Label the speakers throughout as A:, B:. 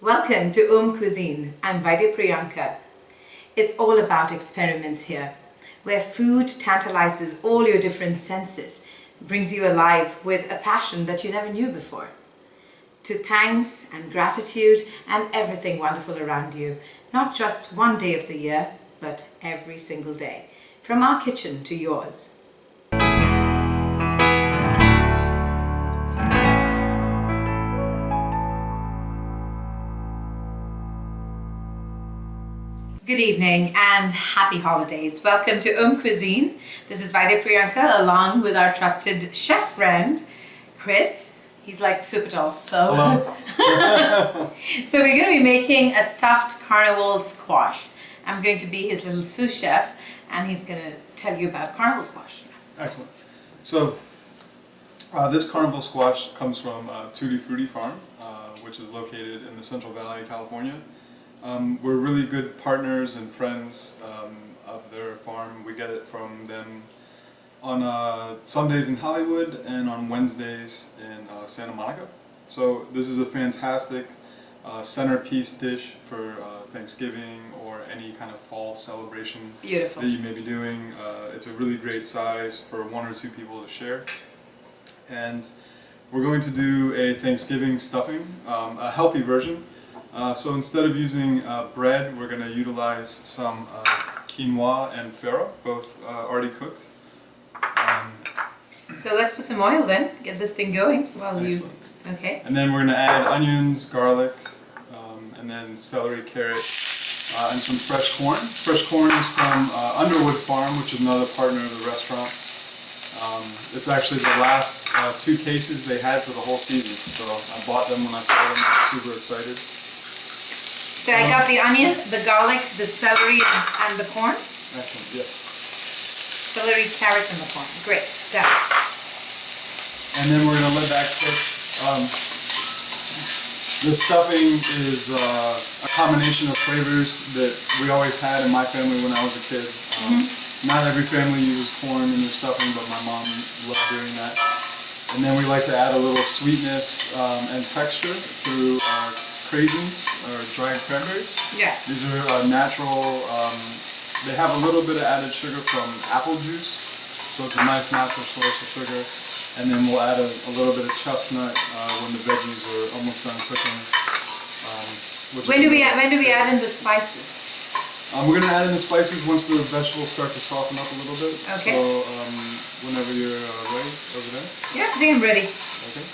A: Welcome to AUMcuisine. I'm Priyanka. It's all about experiments here, where food tantalizes all your different senses, brings you alive with a passion that you never knew before. To thanks and gratitude and everything wonderful around you, not just one day of the year, but every single day, from our kitchen to yours. Good evening and happy holidays. Welcome to AUMcuisine. This is Priyanka along with our trusted chef friend, Chris. He's like super tall, so.
B: Hello.
A: So we're going to be making a stuffed carnival squash. I'm going to be his little sous chef and he's going to tell you about carnival squash.
B: Excellent. So this carnival squash comes from Tutti Frutti Farm, which is located in the Central Valley, California. We're really good partners and friends of their farm. We get it from them on Sundays in Hollywood and on Wednesdays in Santa Monica. So this is a fantastic centerpiece dish for Thanksgiving or any kind of fall celebration.
A: Beautiful.
B: That you may be doing. It's a really great size for one or two people to share. And we're going to do a Thanksgiving stuffing, a healthy version. So instead of using bread, we're going to utilize some quinoa and farro, both already cooked.
A: So let's put some oil then, get this thing going while
B: Excellent.
A: you, okay.
B: And then we're going to add onions, garlic, and then celery, carrot, and some fresh corn. Fresh corn is from Underwood Farm, which is another partner of the restaurant. It's actually the last 2 cases they had for the whole season, so I bought them when I saw them. I was super excited.
A: So I got the onion, the garlic, the celery, and the corn.
B: Excellent, yes.
A: Celery, carrot, and the corn. Great, got it.
B: And then we're going to let that cook. The stuffing is a combination of flavors that we always had in my family when I was a kid. Not every family uses corn in their stuffing, but my mom loved doing that. And then we like to add a little sweetness and texture through craisins or dried cranberries.
A: Yeah.
B: These are natural. They have a little bit of added sugar from apple juice, so it's a nice natural source of sugar. And then we'll add a little bit of chestnut when the veggies are almost done cooking.
A: When do we add in the spices?
B: We're going to add in the spices once the vegetables start to soften up a little bit.
A: Okay.
B: So whenever you're ready over there.
A: Yeah, I think I'm ready.
B: Okay.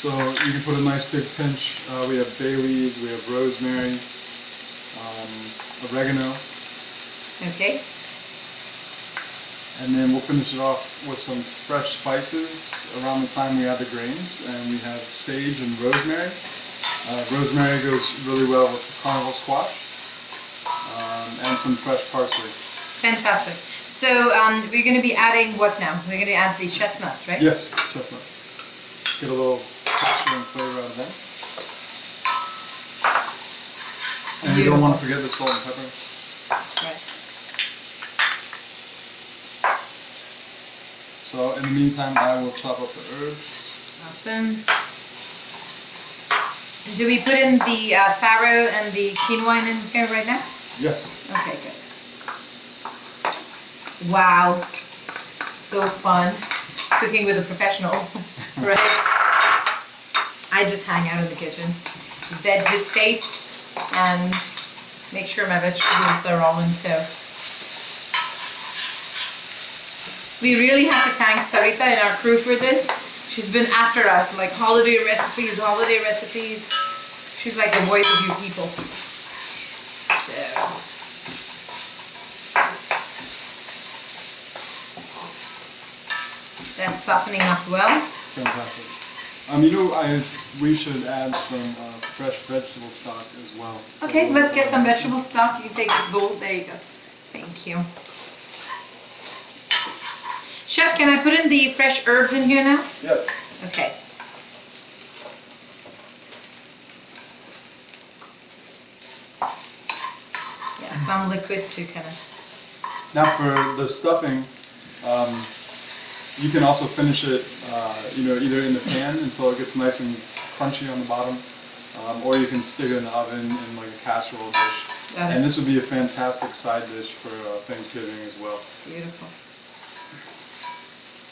B: So you can put a nice big pinch. We have bay leaves, we have rosemary, oregano.
A: Okay.
B: And then we'll finish it off with some fresh spices around the time we add the grains. And we have sage and rosemary. Rosemary goes really well with the carnival squash. And some fresh parsley.
A: Fantastic. So we're going to be adding what now? We're going to add the chestnuts, right?
B: Yes, chestnuts. Get a little texture and flavor out of them. And you don't want to forget the salt and pepper.
A: Right.
B: So in the meantime, I will chop up the herbs.
A: Awesome. Do we put in the farro and the quinoa in here right now?
B: Yes.
A: Okay, good. Wow. So fun. Cooking with a professional, right? I just hang out in the kitchen, vegetate, and make sure my vegetables are all in tow. We really have to thank Sarita and our crew for this. She's been after us, like holiday recipes. She's like the voice of you people. So. That's softening up well.
B: Fantastic. We should add some fresh vegetable stock as well.
A: Okay, let's get some vegetable stock. You can take this bowl. There you go. Thank you. Chef, can I put in the fresh herbs in here now?
B: Yes.
A: Okay. Yeah, some liquid to kind of...
B: Now for the stuffing, you can also finish it, either in the pan until it gets nice and crunchy on the bottom, or you can stick it in the oven in like a casserole dish. And this would be a fantastic side dish for Thanksgiving as well.
A: Beautiful.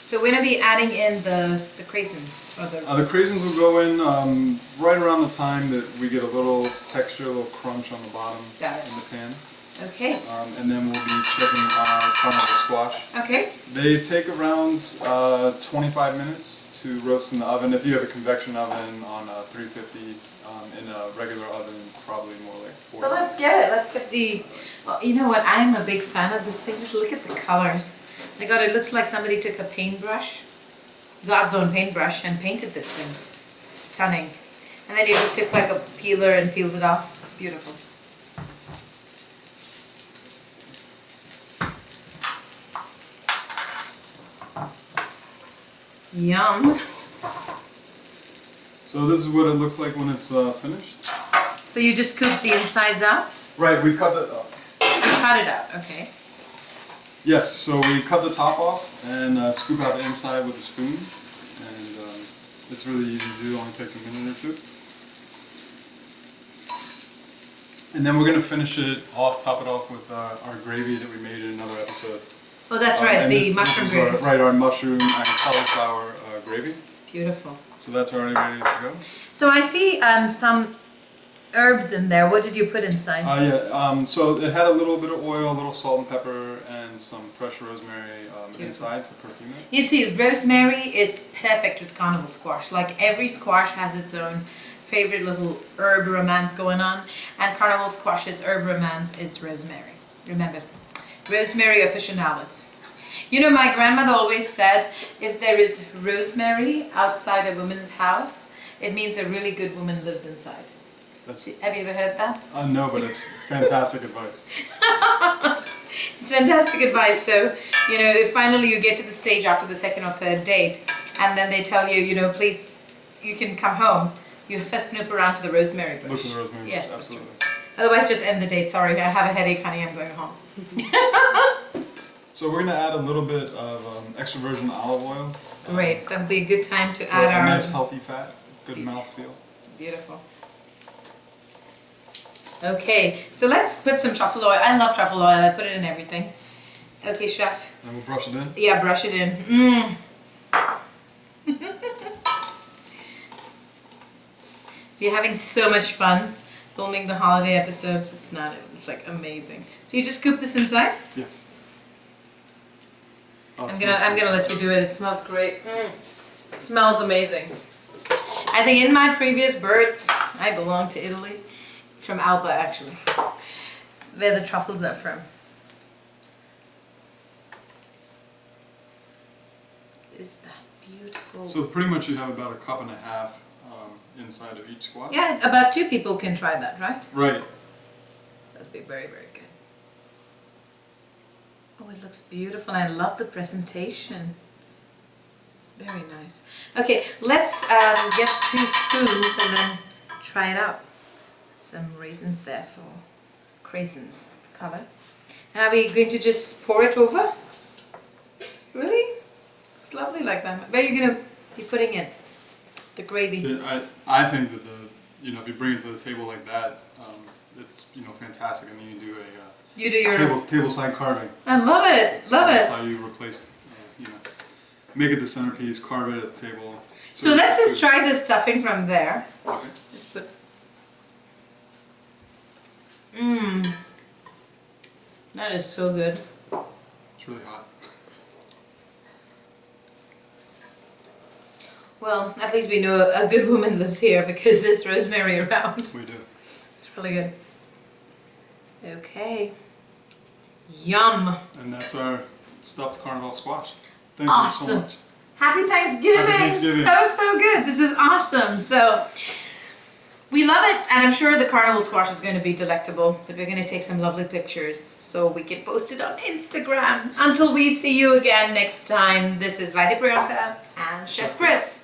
A: So we're going to be adding in the craisins. Or
B: the craisins will go in right around the time that we get a little texture, a little crunch on the bottom in the pan.
A: Okay.
B: And then we'll be checking our Carnival squash.
A: Okay.
B: They take around 25 minutes to roast in the oven. If you have a convection oven on 350, in a regular oven, probably more like 40.
A: So let's get it. Let's get the... Well, you know what? I'm a big fan of this thing. Just look at the colors. My God, it looks like somebody took a paintbrush, God's own paintbrush, and painted this thing. Stunning. And then you just took like a peeler and peeled it off. It's beautiful. Yum.
B: So this is what it looks like when it's finished.
A: So you just scoop the insides out?
B: Right, we cut it.
A: You cut it out, okay.
B: Yes, so we cut the top off and scoop out the inside with a spoon, and it's really easy to do, it only takes a minute or two. And then we're going to finish it off, top it off with our gravy that we made in another episode.
A: Oh, that's right, the mushroom gravy.
B: Our mushroom and cauliflower gravy.
A: Beautiful.
B: So that's already ready to go.
A: So I see some herbs in there. What did you put inside?
B: So it had a little bit of oil, a little salt and pepper, and some fresh rosemary inside to perfume it.
A: You see, rosemary is perfect with carnival squash. Like every squash has its own favorite little herb romance going on, and carnival squash's herb romance is rosemary. Remember, rosemary officinalis. You know, my grandmother always said, if there is rosemary outside a woman's house, it means a really good woman lives inside. Have you ever heard that?
B: No, but it's fantastic advice.
A: It's fantastic advice. So, you know, if finally you get to the stage after the second or third date, and then they tell you, you know, please, you can come home, you first snoop around for the rosemary bush.
B: Look for the rosemary bush,
A: yes,
B: absolutely.
A: Otherwise, just end the date. Sorry, I have a headache, honey, I'm going home.
B: So we're going to add a little bit of extra virgin olive oil.
A: Great, that would be a good time to add our...
B: nice healthy fat, good mouthfeel.
A: Beautiful. Okay, so let's put some truffle oil. I love truffle oil, I put it in everything. Okay, chef.
B: And we'll brush it in?
A: Yeah, brush it in. We're having so much fun filming the holiday episodes. It's like amazing. So you just scoop this inside?
B: Yes. Oh,
A: I'm gonna let you do it. It smells great. It smells amazing. I think in my previous birth, I belonged to Italy, from Alba actually. It's where the truffles are from. Is that beautiful?
B: So pretty much you have about a cup and a half inside of each squash.
A: Yeah, about 2 people can try that, right?
B: Right.
A: That'd be very, very good. Oh, it looks beautiful. I love the presentation. Very nice. Okay, let's get 2 spoons and then try it out. Some raisins there for craisins color. And are we going to just pour it over? Really? It's lovely like that. Where are you going to be putting it? The gravy.
B: So I think that if you bring it to the table like that, it's fantastic. I mean, you do a tableside carving.
A: I love it.
B: That's how you replace, make it the centerpiece, carve it at the table.
A: So let's just try the stuffing from there.
B: Okay.
A: Just put. That is so good.
B: It's really hot.
A: Well, at least we know a good woman lives here because there's rosemary around.
B: We do.
A: It's really good. Okay. Yum.
B: And that's our stuffed Carnival squash. Thank
A: Awesome.
B: you so much.
A: Happy Thanksgiving.
B: Happy Thanksgiving.
A: So good. This is awesome. So we love it, and I'm sure the carnival squash is going to be delectable, but we're going to take some lovely pictures so we can post it on Instagram. Until we see you again next time, this is Vaidya Priyanka and Chef Chris.